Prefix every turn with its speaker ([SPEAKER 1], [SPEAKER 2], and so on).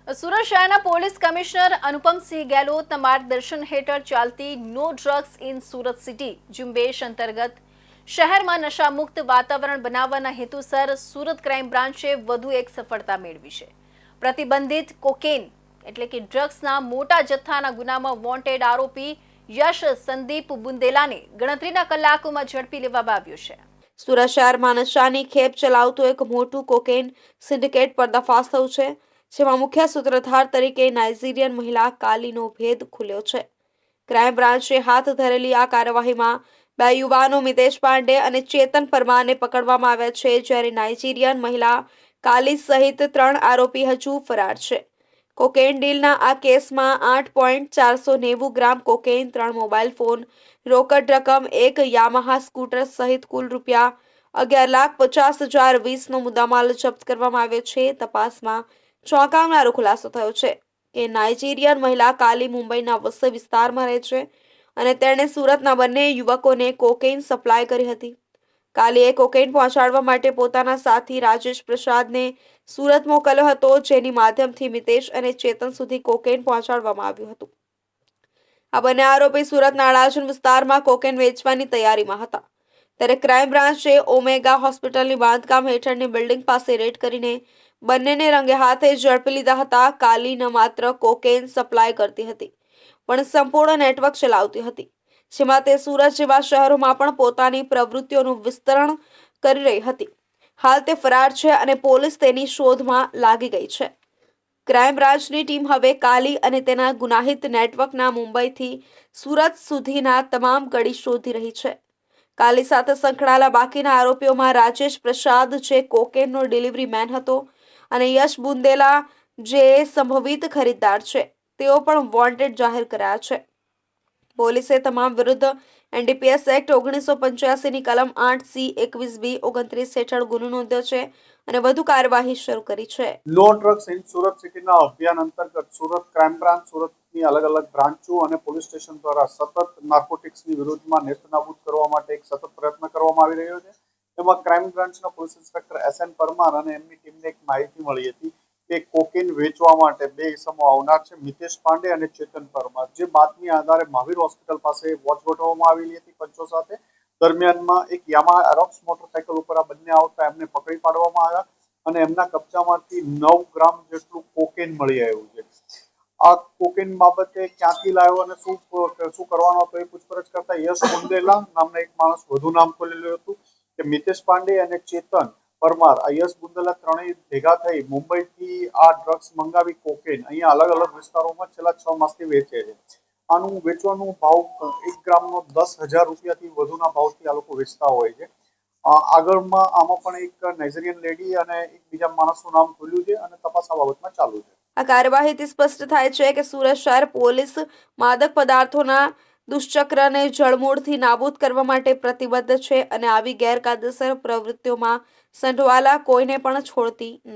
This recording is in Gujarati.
[SPEAKER 1] સુરત શહેરના પોલીસ કમિશનર અનુપમસિંહ ગેહલોતના માર્ગદર્શન હેઠળ ચાલતી no drugs in Surat city ઝુંબેશ અંતર્ગત શહેરમાં નશામુક્ત વાતાવરણ બનાવવાના હેતુસર સુરત ક્રાઇમ બ્રાન્ચે વધુ એક સફળતા મેળવી છે। પ્રતિબંધિત કોકેન એટલે કે ડ્રગ્સના મોટા જથ્થાના ગુનામાં વોન્ટેડ આરોપી યશ સંદીપ બુંદેલાને ગણતરીના કલાકોમાં ઝડપી લેવામાં આવ્યો છે।
[SPEAKER 2] સુરત શહેરમાં નશાની ખેપ ચલાવતું એક મોટું કોકેન સિન્ડિકેટ પર્દાફાશ થયું છે, જેમાં મુખ્ય સૂત્રધાર તરીકે નાઇજીરિયન મહિલા કાલીનો ભેદ ખુલ્યો છે। ક્રાઇમ બ્રાન્ચે હાથ ધરેલી આ કાર્યવાહીમાં બે યુવાનો મિતેશ પાંડે અને ચેતન પરમારને પકડવામાં આવ્યા છે, જ્યારે નાઇજીરિયન મહિલા કાલી સહિત 3 આરોપી હજુ ફરાર છે। કોકેન ડીલના આ કેસમાં 8.490 ગ્રામ કોકેન, 3 મોબાઈલ ફોન, રોકડ રકમ, એક યામાહા સ્કૂટર સહિત કુલ રૂપિયા 11,50,020નો મુદ્દામાલ જપ્ત કરવામાં આવ્યો છે। તપાસમાં ચોંકાવનારો ખુલાસો થયો છે કે નાઇજીરિયન મહિલા કાલી મુંબઈના વસઈ વિસ્તારમાં રહે છે અને તેણે સુરતના બંને યુવકોને કોકેન સપ્લાય કરી હતી। કાલીએ કોકેન પહોંચાડવા માટે પોતાના સાથી રાજેશ પ્રસાદને સુરત મોકલ્યો હતો, જેની માધ્યમથી મિતેશ અને ચેતન સુધી કોકેન પહોંચાડવામાં આવ્યું હતું। આ બંને આરોપી સુરતના અડાજણ વિસ્તારમાં કોકેન વેચવાની તૈયારીમાં હતા, ત્યારે ક્રાઇમ બ્રાન્ચે ઓમેગા હોસ્પિટલની બાંધકામ હેઠળની બિલ્ડિંગ પાસે રેડ કરીને બંનેને રંગે હાથે ઝડપી લીધા હતા। કાલી ન માત્ર કોકેન સપ્લાય કરતી હતી, પણ સંપૂર્ણ નેટવર્ક ચલાવતી હતી, જેમાં તે સુરત જેવા શહેરોમાં પણ પોતાની પ્રવૃત્તિઓનું વિસ્તરણ કરી રહી હતી। હાલ તે ફરાર છે અને પોલીસ તેની શોધમાં લાગી ગઈ છે। ક્રાઇમ બ્રાન્ચની ટીમ હવે કાલી અને તેના ગુનાહિત નેટવર્કના મુંબઈથી સુરત સુધીના તમામ કડી શોધી રહી છે। કાલી સાથે સંકળાયેલા બાકીના આરોપીઓમાં રાજેશ પ્રસાદ, જે કોકેનનો ડિલિવરી મેન હતો, અને યશ બુંદેલા, જે સંભવિત ખરીદદાર છે, તેઓ પણ વોન્ટેડ જાહેર કર્યા છે। પોલીસે તમામ વિરુદ્ધ એનડીપીએસ એક્ટ 1985ની કલમ 8C, 21B, 29 હેઠળ ગુનો નોંધ્યો છે અને વધુ કાર્યવાહી શરૂ કરી છે।
[SPEAKER 3] નો ડ્રગ્સ ઇન સુરત સિટીના અભિયાન અંતર્ગત સુરત ક્રાઇમ બ્રાન્ચ, સુરતની અલગ અલગ બ્રાન્ચો અને પોલીસ સ્ટેશન દ્વારા સતત નાર્કોટિક્સની વિરુદ્ધમાં નેસ્તનાબૂદ કરવા માટે એક સતત પ્રયત્ન કરવામાં આવી રહ્યો છે। તેમાં ક્રાઇમ બ્રાન્ચના પોલીસ ઇન્સ્પેક્ટર SN પરમાર અને એમની ટીમને એક માહિતી મળી હતી કે કોકેન વેચવા માટે બે ઇસમો આવનાર છે, મિતેશ પાંડે અને ચેતન પરમાર, જે બાતમી આધારે મહાવીર હોસ્પિટલ પાસે વોચ ગોઠવવામાં આવેલી હતી પંચો સાથે। દરમિયાનમાં એક યામાહા એરોક્સ મોટરસાયકલ ઉપર આ બંને આવતા એમને પકડી પાડવામાં આવ્યા અને એમના કબજામાંથી 9 ગ્રામ જેટલું કોકેન મળી આવ્યું છે। આ કોકેન બાબતે ક્યાંથી લાવ્યો અને શું કરવાનો હતો એ પૂછપરછ કરતા યશ બુંદેલા નામના એક માણસ વધુ નામ ખોલેલું હતું કે મિતેશ પાંડે અને ચેતન પરમાર, આ યશ બુંદેલા ત્રણેય ભેગા થઈ મુંબઈથી આ ડ્રગ્સ મંગાવી કોકેન અહીંયા અલગ અલગ વિસ્તારોમાં છેલ્લા 6 માસથી વેચે છે। આનું વેચવાનો ભાવ 1 ગ્રામનો 10,000 રૂપિયાથી વધુના ભાવથી આ લોકો વેચતા હોય છે। આગળમાં આમાં પણ એક નાઇજીરિયન લેડી અને એક બીજા માણસનું નામ ખુલ્યું છે અને તપાસ આ બાબતમાં ચાલુ છે।
[SPEAKER 2] આ કાર્યવાહીથી સ્પષ્ટ થાય છે કે સુરત શહેર પોલીસ માદક પદાર્થોના દુષ્ચક્રને જળમૂળથી નાબૂદ કરવા માટે પ્રતિબદ્ધ છે અને આવી ગેરકાયદેસર પ્રવૃત્તિઓમાં સંડોવાયેલા કોઈને પણ છોડતી નથી।